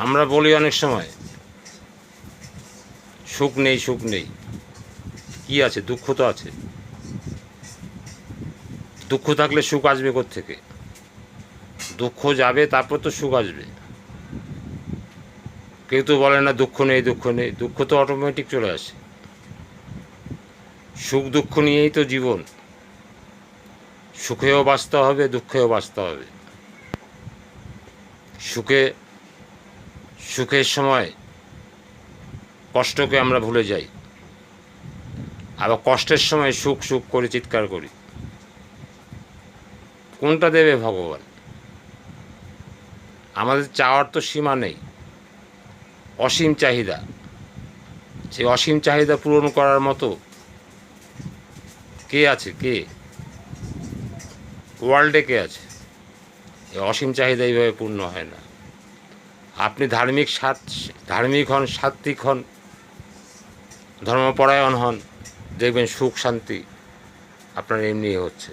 আমরা বলি অনেক সময় সুখ নেই, সুখ নেই। কি আছে? দুঃখ তো আছে। দুঃখ থাকলে সুখ আসবে কোত্থেকে? দুঃখ যাবে, তারপর তো সুখ আসবে। কেউ তো বলে না দুঃখ নেই, দুঃখ নেই। দুঃখ তো অটোমেটিক চলে আসে। সুখ দুঃখ নিয়েই তো জীবন। সুখেও বাঁচতে হবে, দুঃখেও বাঁচতে হবে। সুখের সময় কষ্টকে আমরা ভুলে যাই, আবার কষ্টের সময় সুখ সুখ করে চিৎকার করি। কোনটা দেবে ভগবান? আমাদের চাওয়ার তো সীমা নেই, অসীম চাহিদা। সেই অসীম চাহিদা পূরণ করার মতো কে আছে? কে ওয়ার্ল্ডে কে আছে? এই অসীম চাহিদা এইভাবে পূর্ণ হয় না। আপনি ধার্মিক হন, সাত্ত্বিক হন, ধর্মপরায়ণ হন, দেখবেন সুখ শান্তি আপনার এমনি হচ্ছে।